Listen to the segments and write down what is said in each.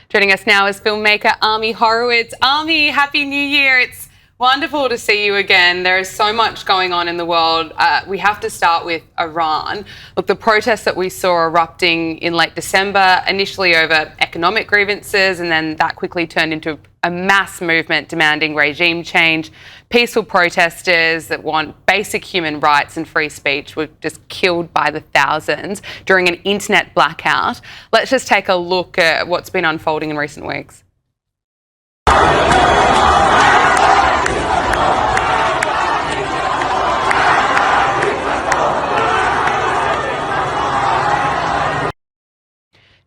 Joining us now is filmmaker Ami Horowitz. Ami, Happy New Year. It's wonderful to see you again. There is so much going on in the world. We have to start with Iran. Look, the protests that we saw erupting in late December, initially over economic grievances, and then that quickly turned into a mass movement demanding regime change. Peaceful protesters that want basic human rights and free speech were just killed by the thousands during an internet blackout. Let's just take a look at what's been unfolding in recent weeks.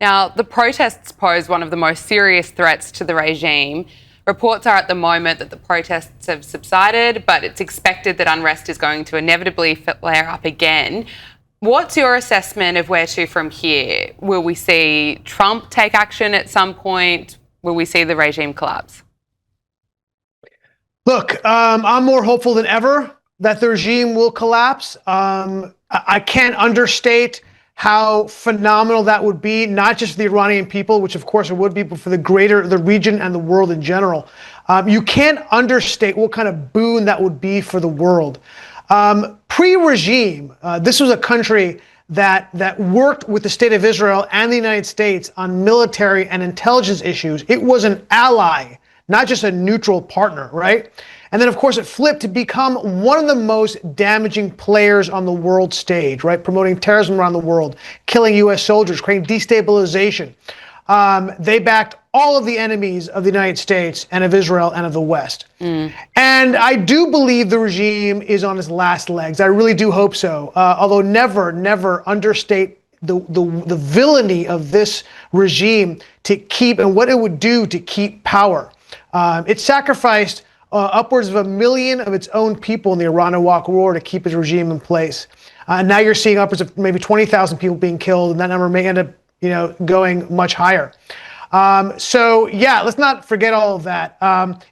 Now, the protests pose one of the most serious threats to the regime. Reports are at the moment that the protests have subsided, but it's expected that unrest is going to inevitably flare up again. What's your assessment of where to from here? Will we see Trump take action at some point? Will we see the regime collapse? Look, I'm more hopeful than ever that the regime will collapse. I can't understate how phenomenal that would be, not just for the Iranian people, which of course it would be, but for the region and the world in general. You can't understate what kind of boon that would be for the world. Pre-regime, this was a country that worked with the state of Israel and the United States on military and intelligence issues. It was an ally, not just a neutral partner, right? And then, of course, it flipped to become one of the most damaging players on the world stage, right? Promoting terrorism around the world, killing U.S. soldiers, creating destabilization. They backed all of the enemies of the United States and of Israel and of the West. And I do believe the regime is on its last legs. I really do hope so. Although never understate the villainy of this regime to keep, and what it would do to keep power. It sacrificed upwards of 1 million of its own people in the Iran-Iraq war to keep its regime in place. Now you're seeing upwards of maybe 20,000 people being killed, and that number may end up, going much higher. So yeah, let's not forget all of that.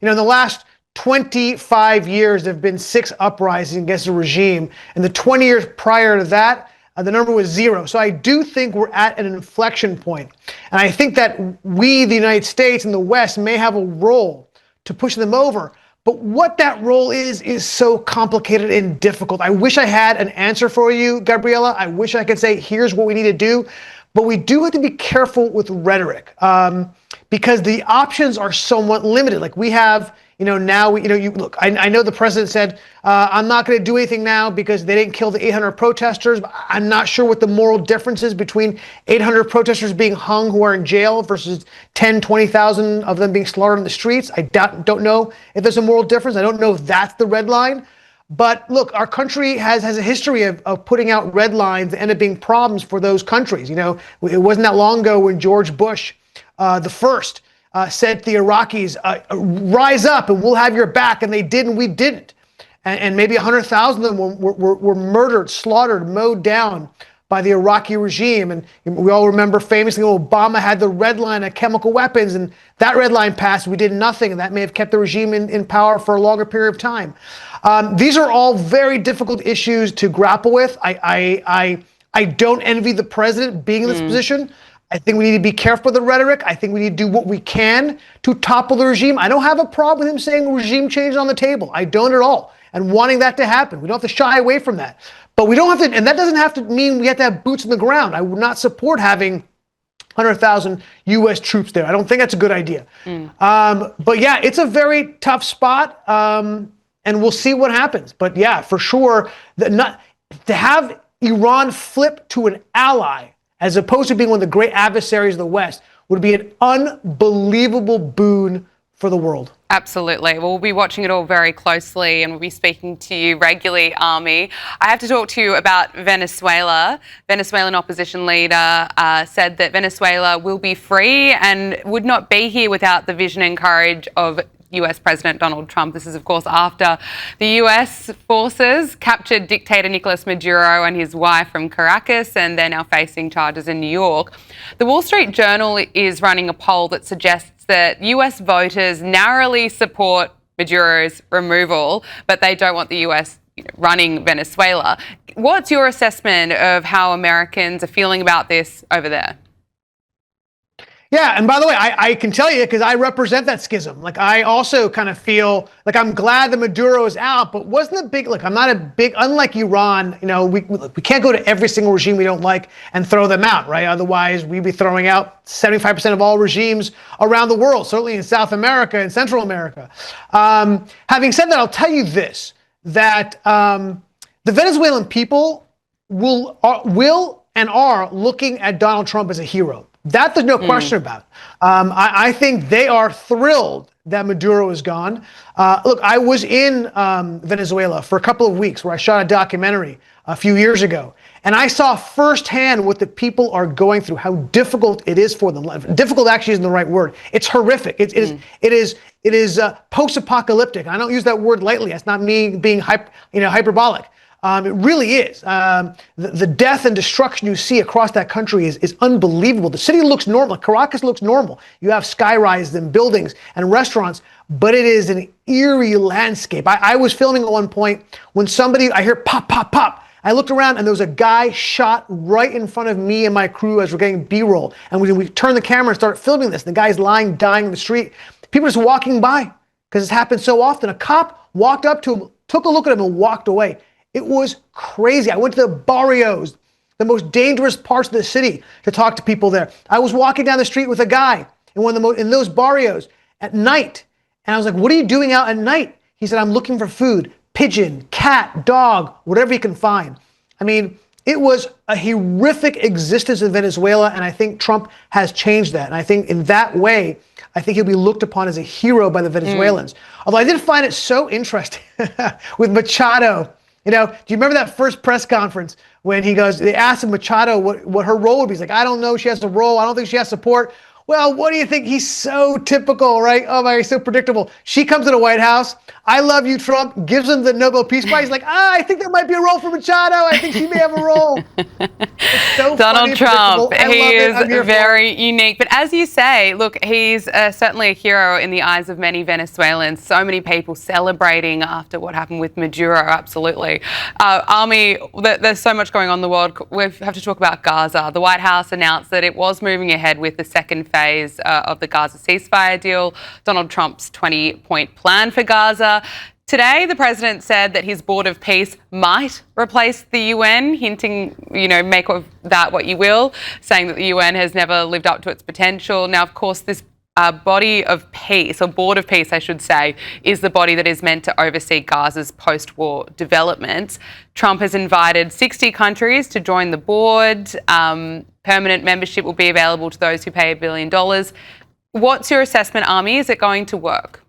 In the last 25 years, there have been 6 uprisings against the regime, and the 20 years prior to that, the number was 0. So I do think we're at an inflection point, and I think that we, the United States and the West, may have a role to push them over. But what that role is so complicated and difficult. I wish I had an answer for you, Gabriella. I wish I could say, here's what we need to do. But we do have to be careful with rhetoric because the options are somewhat limited. Like we have, now, look, I know the president said, I'm not going to do anything now because they didn't kill the 800 protesters. But I'm not sure what the moral difference is between 800 protesters being hung who are in jail versus 10, 20,000 of them being slaughtered in the streets. I don't know if there's a moral difference. I don't know if that's the red line. But look, our country has a history of putting out red lines that end up being problems for those countries. It wasn't that long ago when George Bush, the first, said to the Iraqis, rise up and we'll have your back. And they did, and we didn't. And maybe 100,000 of them were murdered, slaughtered, mowed down by the Iraqi regime. And we all remember famously Obama had the red line of chemical weapons, and that red line passed. We did nothing, and that may have kept the regime in power for a longer period of time. These are all very difficult issues to grapple with. I don't envy the president being in this position. I think we need to be careful with the rhetoric. I think we need to do what we can to topple the regime. I don't have a problem with him saying regime change is on the table. I don't at all. And wanting that to happen. We don't have to shy away from that. But we don't have to, and that doesn't have to mean we have to have boots on the ground. I would not support having 100,000 U.S. troops there. I don't think that's a good idea. But yeah, it's a very tough spot. And we'll see what happens. But yeah, for sure, to have Iran flip to an ally as opposed to being one of the great adversaries of the West would be an unbelievable boon for the world. Absolutely. We'll be watching it all very closely, and we'll be speaking to you regularly, Ami. I have to talk to you about Venezuela. Venezuelan opposition leader said that Venezuela will be free and would not be here without the vision and courage of US President Donald Trump. This is, of course, after the US forces captured dictator Nicolas Maduro and his wife from Caracas, and they're now facing charges in New York. The Wall Street Journal is running a poll that suggests that US voters narrowly support Maduro's removal, but they don't want the US running Venezuela. What's your assessment of how Americans are feeling about this over there? Yeah, and by the way, I can tell you because I represent that schism. Like I also kind of feel like I'm glad that Maduro is out, but wasn't a big. Look, I'm not a big. Unlike Iran, we can't go to every single regime we don't like and throw them out, right? Otherwise, we'd be throwing out 75% of all regimes around the world, certainly in South America and Central America. Having said that, I'll tell you this: that the Venezuelan people will and are looking at Donald Trump as a hero. That there's no question about. I think they are thrilled that Maduro is gone. Look, I was in Venezuela for a couple of weeks where I shot a documentary a few years ago. And I saw firsthand what the people are going through, how difficult it is for them. Difficult actually isn't the right word. It's horrific. It is post-apocalyptic. I don't use that word lightly. That's not me being hyperbolic. It really is. The death and destruction you see across that country is unbelievable. The city looks normal. Caracas looks normal. You have skyrises and buildings and restaurants, but it is an eerie landscape. I was filming at one point when I hear pop, pop, pop. I looked around and there was a guy shot right in front of me and my crew as we're getting B-roll. And we turned the camera and started filming this. The guy's lying, dying in the street. People just walking by because it's happened so often. A cop walked up to him, took a look at him and walked away. It was crazy. I went to the barrios, the most dangerous parts of the city, to talk to people there. I was walking down the street with a guy in those barrios at night. And I was like, what are you doing out at night? He said, I'm looking for food, pigeon, cat, dog, whatever you can find. I mean, it was a horrific existence in Venezuela. And I think Trump has changed that. And I think in that way, I think he'll be looked upon as a hero by the Venezuelans. Although I did find it so interesting with Machado. Do you remember that first press conference when they asked him Machado what her role would be? He's like, I don't know. She has a role. I don't think she has support. Well, what do you think? He's so typical, right? Oh my, he's so predictable. She comes to the White House. I love you, Trump. Gives him the Nobel Peace Prize. He's like, I think there might be a role for Machado. I think she may have a role. So Donald Trump, he is very unique. But as you say, look, he's certainly a hero in the eyes of many Venezuelans. So many people celebrating after what happened with Maduro. Absolutely. Ami, there's so much going on in the world. We have to talk about Gaza. The White House announced that it was moving ahead with the second phase of the Gaza ceasefire deal, Donald Trump's 20-point plan for Gaza. Today, the president said that his board of peace might replace the UN, hinting, make of that what you will, saying that the UN has never lived up to its potential. Now, of course, this body of peace, or board of peace, I should say, is the body that is meant to oversee Gaza's post-war developments. Trump has invited 60 countries to join the board. Permanent membership will be available to those who pay $1 billion. What's your assessment, Ami? Is it going to work?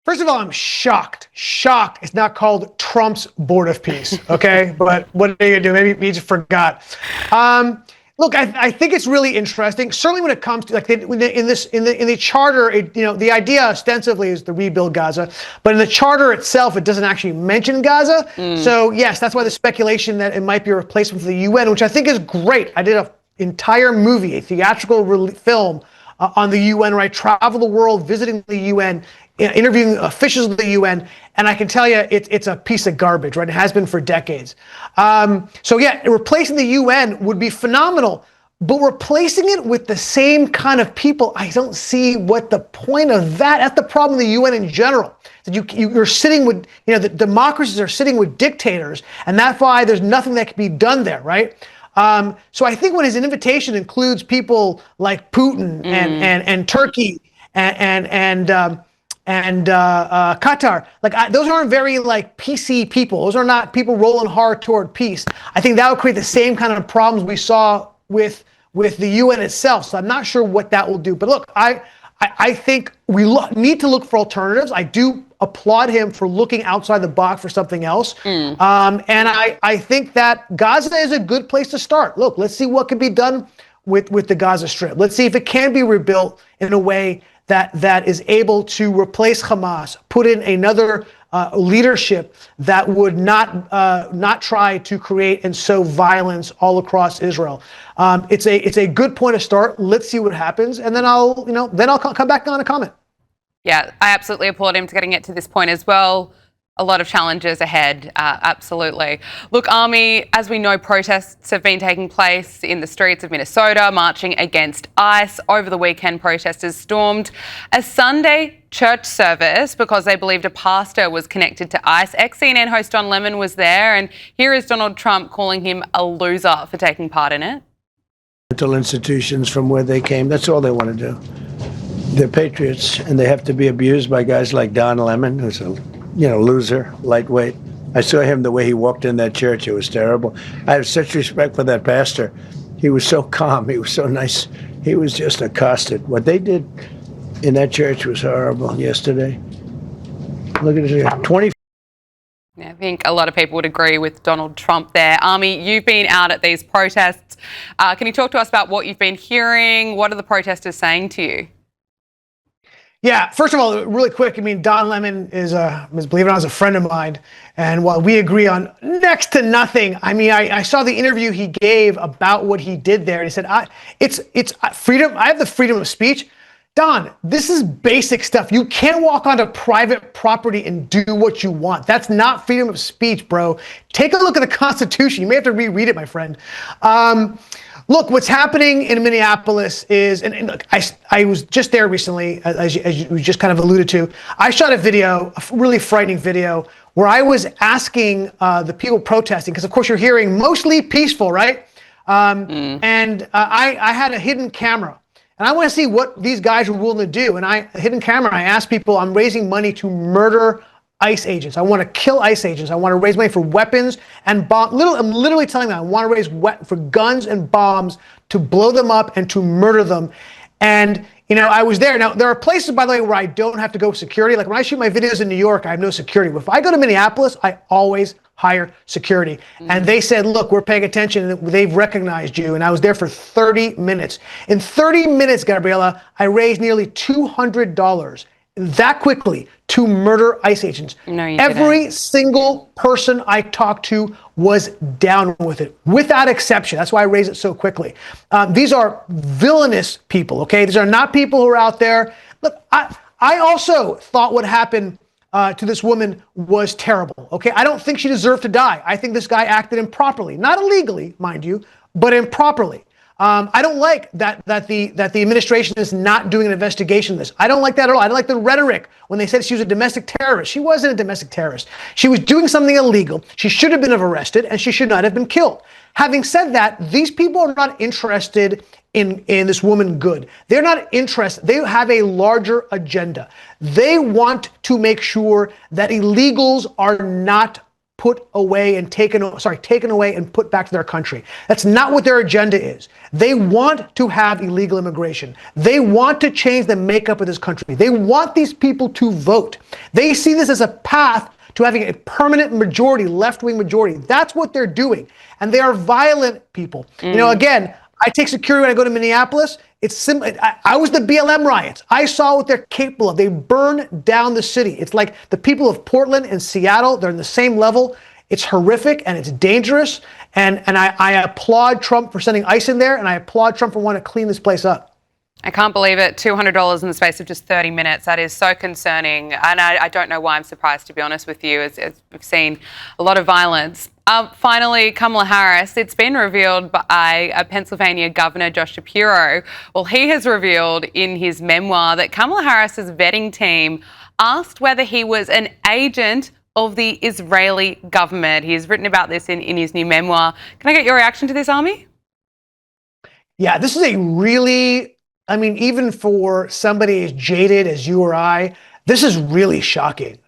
First of all, I'm shocked. Shocked. It's not called Trump's Board of Peace, okay? But what are you gonna do? Maybe you just forgot. Look, I think it's really interesting. Certainly, when it comes to in the charter, the idea ostensibly is to rebuild Gaza, but in the charter itself, it doesn't actually mention Gaza. So yes, that's why the speculation that it might be a replacement for the UN, which I think is great. I did an entire movie, a theatrical film on the UN, where I travel the world visiting the UN, interviewing officials of the UN, and I can tell you it's a piece of garbage, right? It has been for decades. So yeah, replacing the UN would be phenomenal, but replacing it with the same kind of people, I don't see what the point of that. That's the problem with the UN in general. That you're sitting with, the democracies are sitting with dictators, and that's why there's nothing that can be done there, right? So I think when his invitation includes people like Putin and Turkey and Qatar, those aren't very PC people. Those are not people rolling hard toward peace. I think that would create the same kind of problems we saw with the UN itself. So I'm not sure what that will do. But look, I think we need to look for alternatives. I do applaud him for looking outside the box for something else. And I think that Gaza is a good place to start. Look, let's see what can be done with the Gaza Strip. Let's see if it can be rebuilt in a way that is able to replace Hamas, put in another leadership that would not try to create and sow violence all across Israel. It's a good point to start. Let's see what happens, and then I'll come back on a comment. Yeah, I absolutely applaud him for getting it to this point as well. A lot of challenges ahead, absolutely. Look, Ami, as we know, protests have been taking place in the streets of Minnesota, marching against ICE. Over the weekend, protesters stormed a Sunday church service because they believed a pastor was connected to ICE. Ex-CNN host Don Lemon was there, and here is Donald Trump calling him a loser for taking part in it. Mental institutions from where they came, that's all they want to do. They're patriots, and they have to be abused by guys like Don Lemon, who's a loser, lightweight. I saw him the way he walked in that church. It was terrible. I have such respect for that pastor. He was so calm. He was so nice. He was just accosted. What they did in that church was horrible yesterday. Look at it here. 20. I think a lot of people would agree with Donald Trump there. Ami, you've been out at these protests. Can you talk to us about what you've been hearing? What are the protesters saying to you? Yeah, first of all, really quick, I mean, Don Lemon is believe it or not, is a friend of mine. And while we agree on next to nothing, I mean, I saw the interview he gave about what he did there. And he said, it's freedom. I have the freedom of speech. Don, this is basic stuff. You can't walk onto private property and do what you want. That's not freedom of speech, bro. Take a look at the Constitution. You may have to reread it, my friend. Look, what's happening in Minneapolis is, and look, I was just there recently, as you just kind of alluded to. I shot a video, a really frightening video, where I was asking the people protesting, because of course you're hearing mostly peaceful, right? And I had a hidden camera, and I want to see what these guys were willing to do. And a hidden camera, I asked people, I'm raising money to murder ICE agents. I want to kill ICE agents. I want to raise money for weapons and bombs. I'm literally telling them I want to raise for guns and bombs to blow them up and to murder them. And, I was there. Now, there are places, by the way, where I don't have to go with security. Like when I shoot my videos in New York, I have no security. But if I go to Minneapolis, I always hire security. And they said, look, we're paying attention, and they've recognized you. And I was there for 30 minutes. In 30 minutes, Gabriella, I raised nearly $200 that quickly to murder ICE agents. No, you Every didn't. single person I talked to was down with it, without exception. That's why I raised it so quickly. These are villainous people, okay? These are not people who are out there. Look, I also thought what happened to this woman was terrible, okay? I don't think she deserved to die. I think this guy acted improperly. Not illegally, mind you, but improperly. I don't like that the administration is not doing an investigation of this. I don't like that at all. I don't like the rhetoric when they said she was a domestic terrorist. She wasn't a domestic terrorist. She was doing something illegal. She should have been arrested, and she should not have been killed. Having said that, these people are not interested in this woman good. They're not interested. They have a larger agenda. They want to make sure that illegals are not put away and taken away and put back to their country. That's not what their agenda is. They want to have illegal immigration. They want to change the makeup of this country. They want these people to vote. They see this as a path to having a permanent majority, left-wing majority. That's what they're doing. And they are violent people. Again, I take security when I go to Minneapolis. It's simple. I was the BLM riots. I saw what they're capable of. They burn down the city. It's like the people of Portland and Seattle. They're in the same level. It's horrific and it's dangerous. And I applaud Trump for sending ICE in there, and I applaud Trump for wanting to clean this place up. I can't believe it. $200 in the space of just 30 minutes. That is so concerning. And I don't know why I'm surprised, to be honest with you, as we've seen a lot of violence. Finally, Kamala Harris, it's been revealed by Pennsylvania Governor Josh Shapiro. Well, he has revealed in his memoir that Kamala Harris's vetting team asked whether he was an agent of the Israeli government. He's written about this in his new memoir. Can I get your reaction to this, Ami? Yeah, this is a really, even for somebody as jaded as you or I, this is really shocking.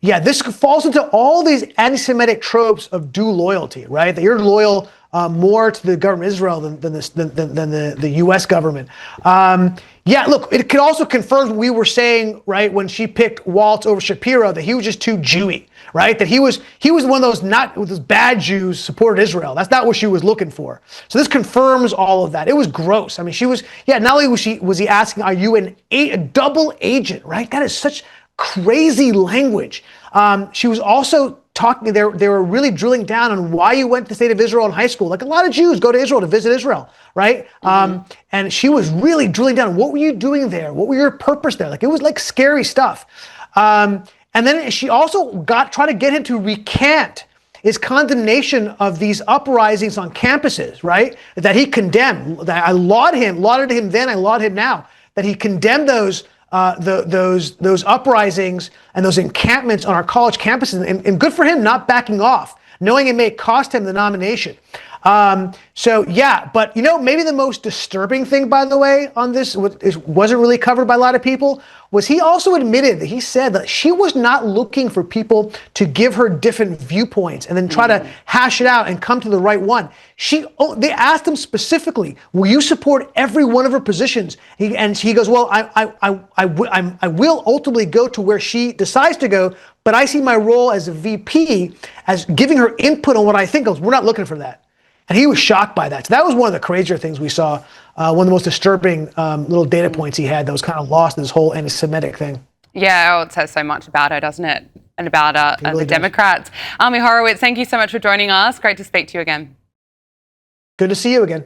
This falls into all these anti-Semitic tropes of due loyalty, right? That you're loyal more to the government of Israel than the U.S. government. Look, it could also confirm what we were saying, right, when she picked Waltz over Shapiro, that he was just too Jewy, right? That he was one of those bad Jews supported Israel. That's not what she was looking for. So this confirms all of that. It was gross. She was, not only was he asking, are you a double agent, right? That is such crazy language. She was also talking, they were really drilling down on why you went to the state of Israel in high school. Like a lot of Jews go to Israel to visit Israel, right? And she was really drilling down on what were you doing there? What were your purpose there? Like it was like scary stuff. And then she also tried to get him to recant his condemnation of these uprisings on campuses, right? That he condemned. That I lauded him then, I laud him now, that he condemned those uprisings and those encampments on our college campuses. And good for him not backing off, knowing it may cost him the nomination. So yeah, but maybe the most disturbing thing, by the way, on this wasn't really covered by a lot of people, was he also admitted that he said that she was not looking for people to give her different viewpoints and then try to hash it out and come to the right one. They asked him specifically, will you support every one of her positions? And he goes, well, I will ultimately go to where she decides to go, but I see my role as a VP as giving her input on what I think. We're not looking for that. And he was shocked by that. So that was one of the crazier things we saw. One of the most disturbing little data points he had that was kind of lost in this whole anti-Semitic thing. Yeah, it says so much about her, doesn't it? And about Really the does. Democrats. Ami Horowitz, thank you so much for joining us. Great to speak to you again. Good to see you again.